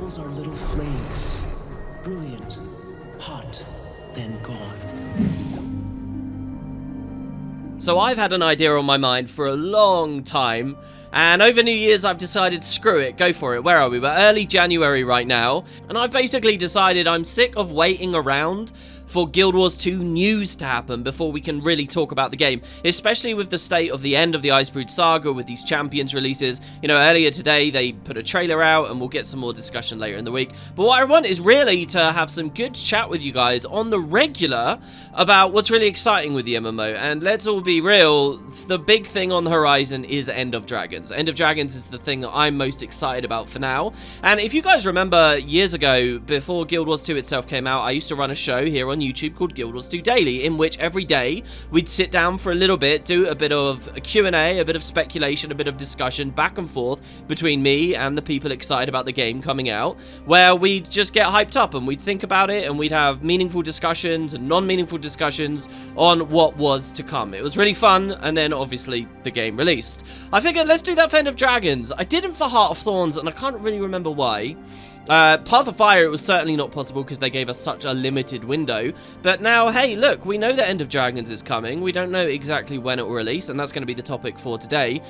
walls are little flames, brilliant, hot, then gone. So I've had an idea on my mind for a long time, and over New Year's I've decided, screw it, go for it. Where are we? We're early January right now, and I've basically decided I'm sick of waiting around for Guild Wars 2 news to happen before we can really talk about the game, especially with the state of the end of the Icebrood Saga with these Champions releases. You know, earlier today they put a trailer out, and we'll get some more discussion later in the week. But what I want is really to have some good chat with you guys on the regular about what's really exciting with the MMO. And let's all be real, the big thing on the horizon is End of Dragons. End of Dragons is the thing that I'm most excited about for now. And if you guys remember years ago, before Guild Wars 2 itself came out, I used to run a show here on YouTube called Guild Wars 2 Daily, in which every day we'd sit down for a little bit, do a bit of a Q&A, a bit of speculation, a bit of discussion back and forth between me and the people excited about the game coming out, where we'd just get hyped up and we'd think about it, and we'd have meaningful discussions and non-meaningful discussions on what was to come. It was really fun, and then obviously the game released. I figured let's do that for End of Dragons. I didn't for Heart of Thorns, and I can't really remember why. Path of Fire, it was certainly not possible because they gave us such a limited window. But now, hey, look, we know that End of Dragons is coming. We don't know exactly when it will release, and that's going to be the topic for today.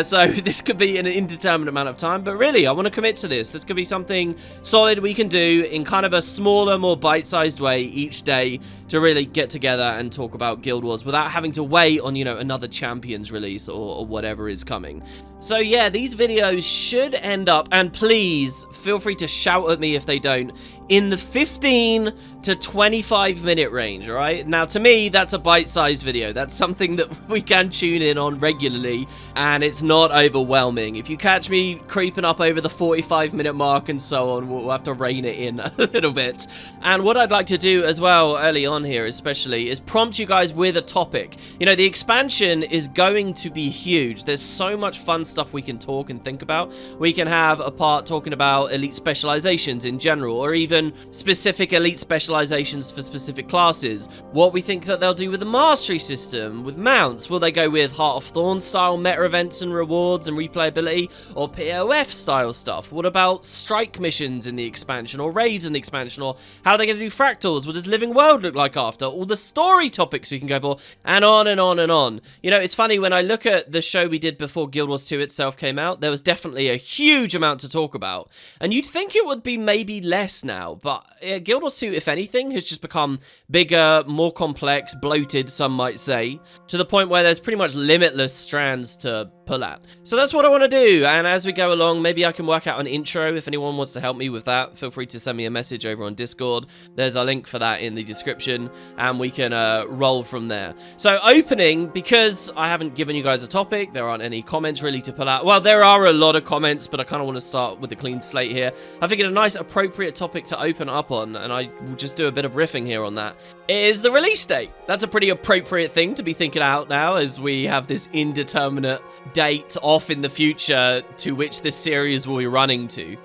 So this could be an indeterminate amount of time, but really, I want to commit to this. This could be something solid we can do in kind of a smaller, more bite-sized way each day to really get together and talk about Guild Wars without having to wait on, you know, another Champions release or whatever is coming. So yeah, these videos should end up, and please feel free to shout at me if they don't, in the 15 to 25 minute range, alright? Now to me, that's a bite-sized video. That's something that we can tune in on regularly, and it's not overwhelming. If you catch me creeping up over the 45-minute mark and so on, we'll have to rein it in a little bit. And what I'd like to do as well, early on here especially, is prompt you guys with a topic. You know, the expansion is going to be huge. There's so much fun stuff we can talk and think about. We can have a part talking about elite specializations in general, or even specific elite specializations for specific classes. What we think that they'll do with the mastery system, with mounts. Will they go with Heart of Thorns style meta events and rewards and replayability, or POF style stuff? What about strike missions in the expansion, or raids in the expansion, or how are they going to do fractals? What does Living World look like after? All the story topics we can go for, and on and on and on. You know, it's funny, when I look at the show we did before Guild Wars 2 itself came out, there was definitely a huge amount to talk about, and you'd think it would be maybe less now, but Guild Wars 2, if anything, has just become bigger, more complex, bloated, some might say, to the point where there's pretty much limitless strands to pull at. So that's what I want to do, and as we go along, maybe I can work out an intro. If anyone wants to help me with that, feel free to send me a message over on Discord. There's a link for that in the description, and we can roll from there. So opening, because I haven't given you guys a topic, there aren't any comments really to pull out. Well, there are a lot of comments, but I kind of want to start with a clean slate here. I figured a nice appropriate topic to open up on, and I will just do a bit of riffing here on that, is the release date. That's a pretty appropriate thing to be thinking out now, as we have this indeterminate date off in the future to which this series will be running to.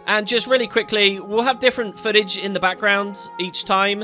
And just really quickly, we'll have different footage in the background each time.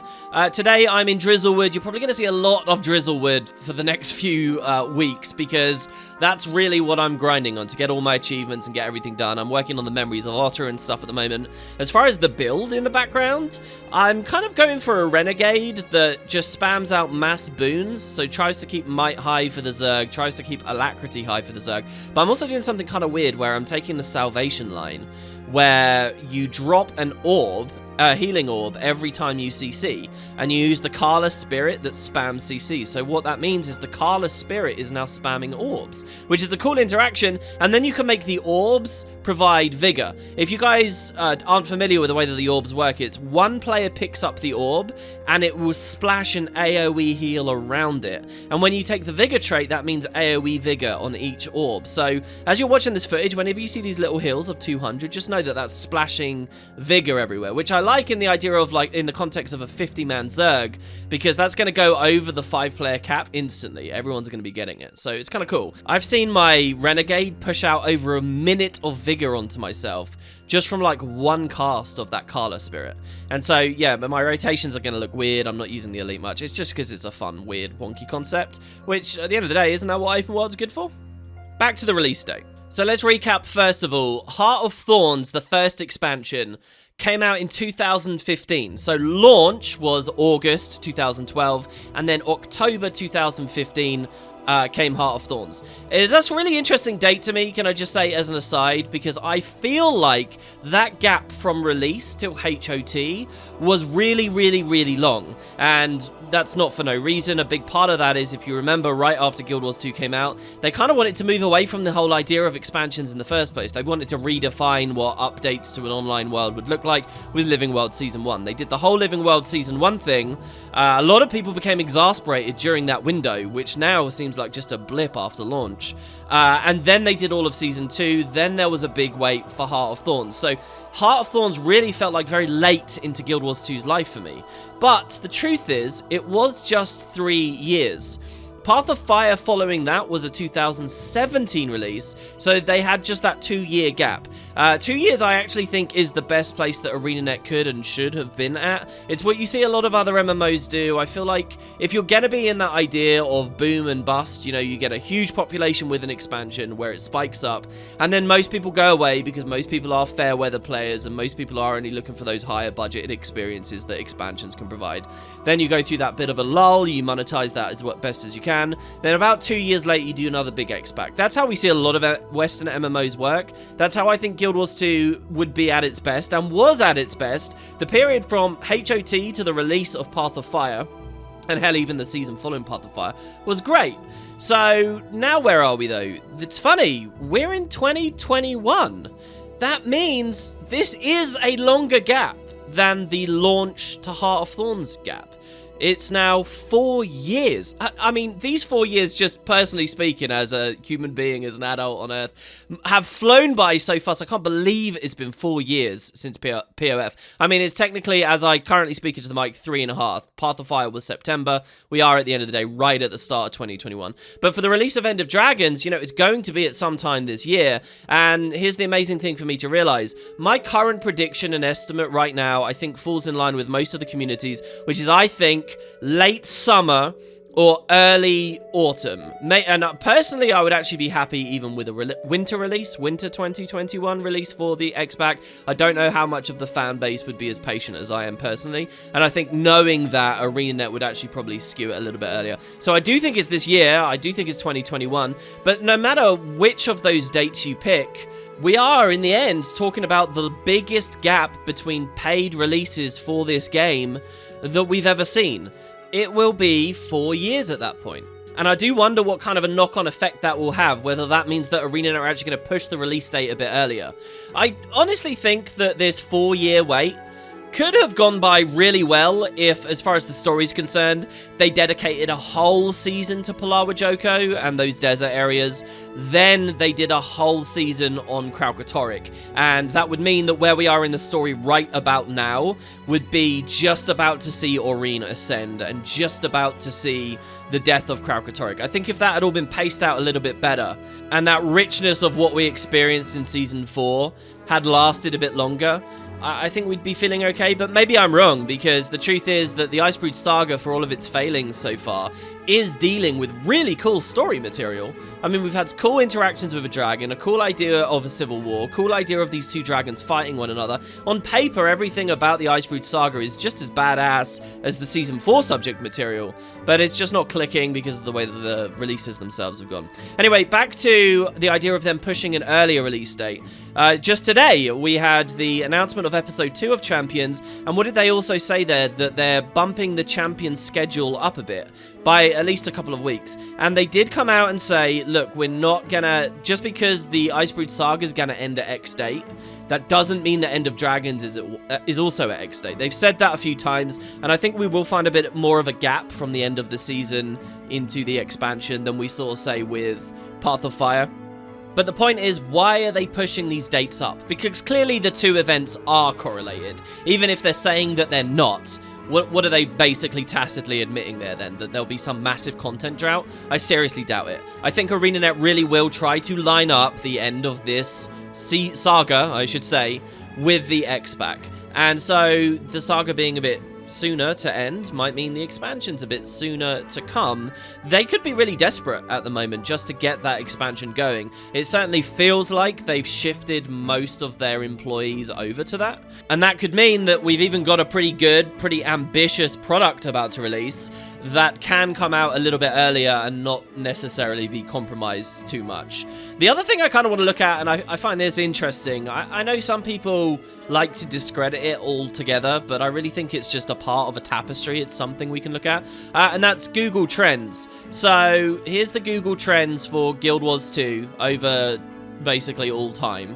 Today I'm in Drizzlewood. You're probably going to see a lot of Drizzlewood for the next few weeks, because that's really what I'm grinding on, to get all my achievements and get everything done. I'm working on the Memories of Otter and stuff at the moment. As far as the build in the background, I'm kind of going for a Renegade that just spams out mass boons, so tries to keep Might high for the Zerg, tries to keep Alacrity high for the Zerg. But I'm also doing something kind of weird where I'm taking the Salvation line, where you drop an orb, a healing orb, every time you CC, and you use the Kala Spirit that spams CC. So what that means is the Kala Spirit is now spamming orbs, which is a cool interaction, and then you can make the orbs provide vigor. If you guys aren't familiar with the way that the orbs work, it's one player picks up the orb, and it will splash an AoE heal around it. And when you take the vigor trait, that means AoE vigor on each orb. So as you're watching this footage, whenever you see these little hills of 200, just know that that's splashing vigor everywhere, which I like in the idea of, like, in the context of a 50-man Zerg, because that's going to go over the 5-player cap instantly. Everyone's going to be getting it, so it's kind of cool. I've seen my Renegade push out over a minute of vigor onto myself just from like one cast of that Kala Spirit. And so yeah, but my rotations are going to look weird. I'm not using the elite much. It's just because it's a fun, weird, wonky concept, which at the end of the day, isn't that what open world's good for? Back to the release date. So let's recap first of all. Heart of Thorns, the first expansion, came out in 2015. So launch was August 2012, and then October 2015 came Heart of Thorns. That's a really interesting date to me, can I just say as an aside, because I feel like that gap from release till HOT was really, really, really long. And that's not for no reason. A big part of that is, if you remember, right after Guild Wars 2 came out, they kind of wanted to move away from the whole idea of expansions in the first place. They wanted to redefine what updates to an online world would look like with Living World Season 1. They did the whole Living World Season 1 thing. A lot of people became exasperated during that window, which now seems like just a blip after launch. And then they did all of Season 2. Then there was a big wait for Heart of Thorns. So Heart of Thorns really felt like very late into Guild Wars 2's life for me. But the truth is, it was just 3 years. Path of Fire following that was a 2017 release, so they had just that 2-year gap. 2 years I actually think is the best place that ArenaNet could and should have been at. It's what you see a lot of other MMOs do. I feel like if you're going to be in that idea of boom and bust, you know, you get a huge population with an expansion where it spikes up, and then most people go away because most people are fair weather players and most people are only looking for those higher budgeted experiences that expansions can provide. Then you go through that bit of a lull, you monetize that as best as you can. Then about 2 years later, you do another big X-Pack. That's how we see a lot of Western MMOs work. That's how I think Guild Wars 2 would be at its best, and was at its best. The period from HOT to the release of Path of Fire, and hell, even the season following Path of Fire, was great. So now where are we though? It's funny, we're in 2021. That means this is a longer gap than the launch to Heart of Thorns gap. It's now 4 years. I mean, these 4 years, just personally speaking, as a human being, as an adult on Earth, have flown by so fast. I can't believe it's been 4 years since POF. I mean, it's technically, as I currently speak into the mic, 3.5. Path of Fire was September. We are, at the end of the day, right at the start of 2021. But for the release of End of Dragons, you know, it's going to be at some time this year. And here's the amazing thing for me to realize. My current prediction and estimate right now, I think, falls in line with most of the communities, which is, I think, late summer or early autumn. And personally, I would actually be happy even with a winter release, winter 2021 release for the X-Pack. I don't know how much of the fan base would be as patient as I am personally, and I think knowing that ArenaNet would actually probably skew it a little bit earlier. So I do think it's this year, I do think it's 2021, but no matter which of those dates you pick, we are, in the end, talking about the biggest gap between paid releases for this game that we've ever seen. It will be 4 years at that point. And I do wonder what kind of a knock-on effect that will have, whether that means that ArenaNet are actually going to push the release date a bit earlier. I honestly think that this 4-year wait could have gone by really well if, as far as the story's concerned, they dedicated a whole season to Palawa Joko and those desert areas. Then they did a whole season on Kralkatorrik. And that would mean that where we are in the story right about now would be just about to see Aurene ascend and just about to see the death of Kralkatorrik. I think if that had all been paced out a little bit better, and that richness of what we experienced in Season 4 had lasted a bit longer, I think we'd be feeling okay, but maybe I'm wrong, because the truth is that the Icebrood Saga, for all of its failings so far, is dealing with really cool story material. I mean, we've had cool interactions with a dragon, a cool idea of a civil war, cool idea of these two dragons fighting one another. On paper, everything about the Icebrood Saga is just as badass as the Season 4 subject material, but it's just not clicking because of the way that the releases themselves have gone. Anyway, back to the idea of them pushing an earlier release date. Just today, we had the announcement of Episode 2 of Champions, and what did they also say there? That they're bumping the Champions schedule up a bit, by at least a couple of weeks. And they did come out and say, look, we're not gonna, just because the Icebrood Saga is gonna end at X date, that doesn't mean that End of Dragons is also at X date. They've said that a few times, and I think we will find a bit more of a gap from the end of the season into the expansion than we saw, say, with Path of Fire. But the point is, why are they pushing these dates up? Because clearly the two events are correlated, even if they're saying that they're not. What are they basically tacitly admitting there then? That there'll be some massive content drought? I seriously doubt it. I think ArenaNet really will try to line up the end of this saga, I should say, with the X-Pack. And so the saga being a bit sooner to end might mean the expansion's a bit sooner to come. They could be really desperate at the moment just to get that expansion going. It certainly feels like they've shifted most of their employees over to that. And that could mean that we've even got a pretty good, pretty ambitious product about to release that can come out a little bit earlier and not necessarily be compromised too much. The other thing I kind of want to look at, and I find this interesting, I know some people like to discredit it altogether, but I really think it's just a part of a tapestry. It's something we can look at, and that's Google Trends. So here's the Google Trends for Guild Wars 2 over basically all time.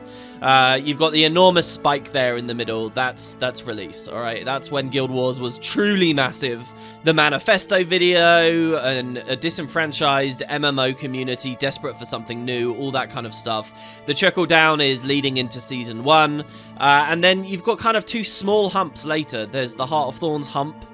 You've got the enormous spike there in the middle. That's release, all right? That's when Guild Wars was truly massive. The manifesto video, and a disenfranchised MMO community desperate for something new, all that kind of stuff. The trickle down is leading into Season 1. And then you've got kind of two small humps later. There's the Heart of Thorns hump.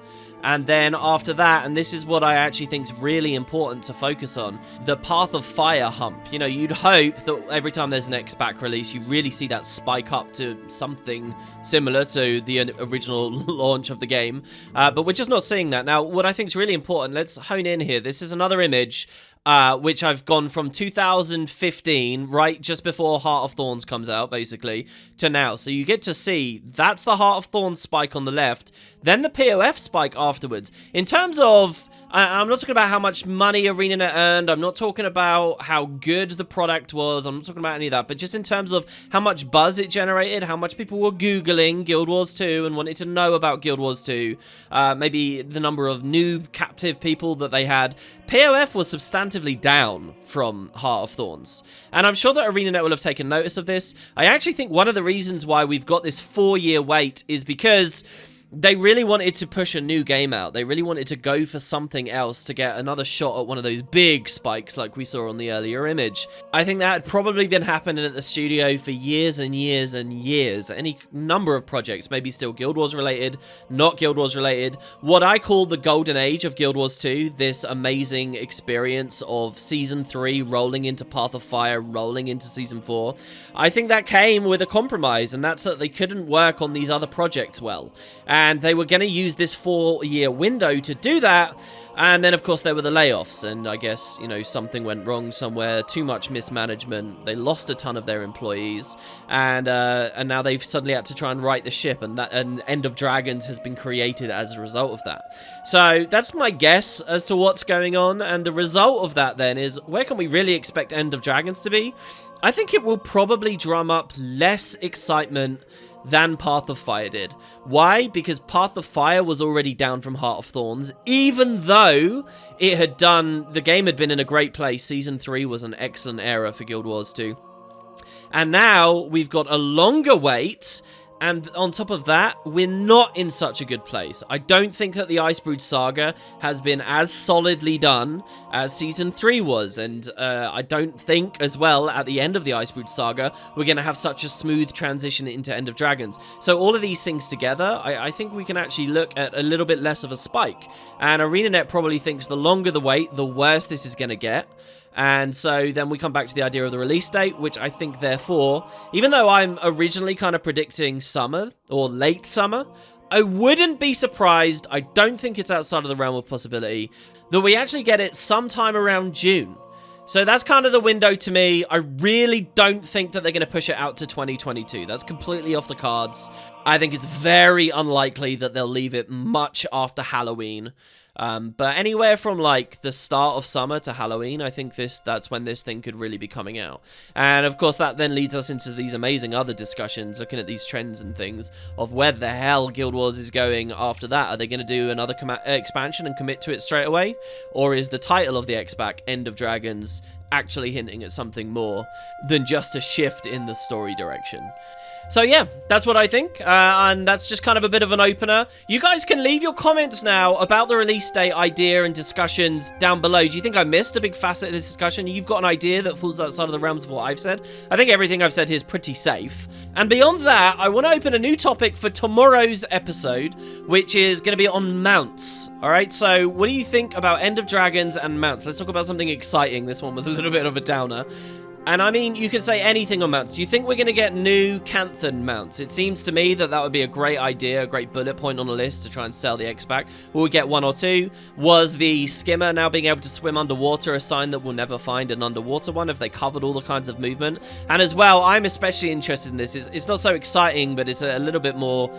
And then after that, and this is what I actually think is really important to focus on, the Path of Fire hump. You know, you'd hope that every time there's an X-Pack release, you really see that spike up to something similar to the original launch of the game. But we're just not seeing that. Now, what I think is really important, let's hone in here. This is another image which I've gone from 2015, right just before Heart of Thorns comes out, basically, to now. So you get to see, that's the Heart of Thorns spike on the left, then the POF spike afterwards. In terms of, I'm not talking about how much money ArenaNet earned, I'm not talking about how good the product was, I'm not talking about any of that, but just in terms of how much buzz it generated, how much people were Googling Guild Wars 2 and wanted to know about Guild Wars 2, maybe the number of new captive people that they had, POF was substantively down from Heart of Thorns. And I'm sure that ArenaNet will have taken notice of this. I actually think one of the reasons why we've got this 4-year wait is because they really wanted to push a new game out. They really wanted to go for something else to get another shot at one of those big spikes like we saw on the earlier image. I think that had probably been happening at the studio for years and years and years. Any number of projects, maybe still Guild Wars related, not Guild Wars related. What I call the golden age of Guild Wars 2, this amazing experience of Season 3 rolling into Path of Fire, rolling into Season 4. I think that came with a compromise, and that's that they couldn't work on these other projects well. And they were going to use this 4-year window to do that. And then, of course, there were the layoffs. And I guess, you know, something went wrong somewhere. Too much mismanagement. They lost a ton of their employees. And now they've suddenly had to try and right the ship. And End of Dragons has been created as a result of that. So that's my guess as to what's going on. And the result of that then is, where can we really expect End of Dragons to be? I think it will probably drum up less excitement than Path of Fire did. Why? Because Path of Fire was already down from Heart of Thorns, even though it had done, the game had been in a great place. Season 3 was an excellent era for Guild Wars 2. And now we've got a longer wait, and on top of that, we're not in such a good place. I don't think that the Icebrood Saga has been as solidly done as Season 3 was, and I don't think, as well, at the end of the Icebrood Saga, we're going to have such a smooth transition into End of Dragons. So all of these things together, I think we can actually look at a little bit less of a spike. And ArenaNet probably thinks the longer the wait, the worse this is going to get. And so then we come back to the idea of the release date, which I think, therefore, even though I'm originally kind of predicting summer or late summer, I wouldn't be surprised, I don't think it's outside of the realm of possibility, that we actually get it sometime around June. So that's kind of the window to me. I really don't think that they're going to push it out to 2022. That's completely off the cards. I think it's very unlikely that they'll leave it much after Halloween. But anywhere from like the start of summer to Halloween, I think that's when this thing could really be coming out. And of course that then leads us into these amazing other discussions, looking at these trends and things of where the hell Guild Wars is going after that. Are they going to do another expansion and commit to it straight away? Or is the title of the X-Pack, End of Dragons, actually hinting at something more than just a shift in the story direction? So yeah, that's what I think, and that's just kind of a bit of an opener. You guys can leave your comments now about the release date idea and discussions down below. Do you think I missed a big facet of this discussion? You've got an idea that falls outside of the realms of what I've said? I think everything I've said here is pretty safe. And beyond that, I want to open a new topic for tomorrow's episode, which is going to be on mounts. Alright, so what do you think about End of Dragons and mounts? Let's talk about something exciting. This one was a little bit of a downer. And I mean, you could say anything on mounts. Do you think we're going to get new Canthan mounts? It seems to me that that would be a great idea, a great bullet point on the list to try and sell the X pack. Will we get 1 or 2? Was the skimmer now being able to swim underwater a sign that we'll never find an underwater one if they covered all the kinds of movement? And as well, I'm especially interested in this. It's not so exciting, but it's a little bit more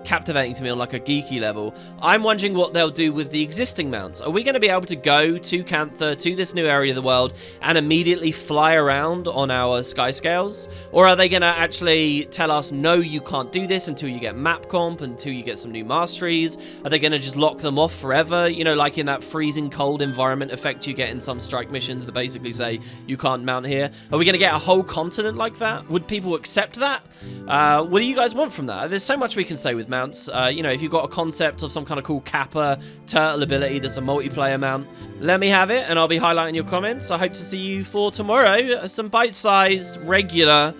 captivating to me on like a geeky level. I'm wondering what they'll do with the existing mounts. Are we going to be able to go to Cantha, to this new area of the world, and immediately fly around on our sky scales? Or are they going to actually tell us, no, you can't do this until you get map comp, until you get some new masteries? Are they going to just lock them off forever? You know, like in that freezing cold environment effect you get in some strike missions that basically say you can't mount here. Are we going to get a whole continent like that? Would people accept that? What do you guys want from that? There's so much we can say with mounts. You know, if you've got a concept of some kind of cool Kappa turtle ability that's a multiplayer mount, let me have it and I'll be highlighting your comments. I hope to see you for tomorrow. Some bite-sized, regular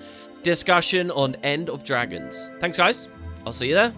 discussion on End of Dragons. Thanks, guys. I'll see you there.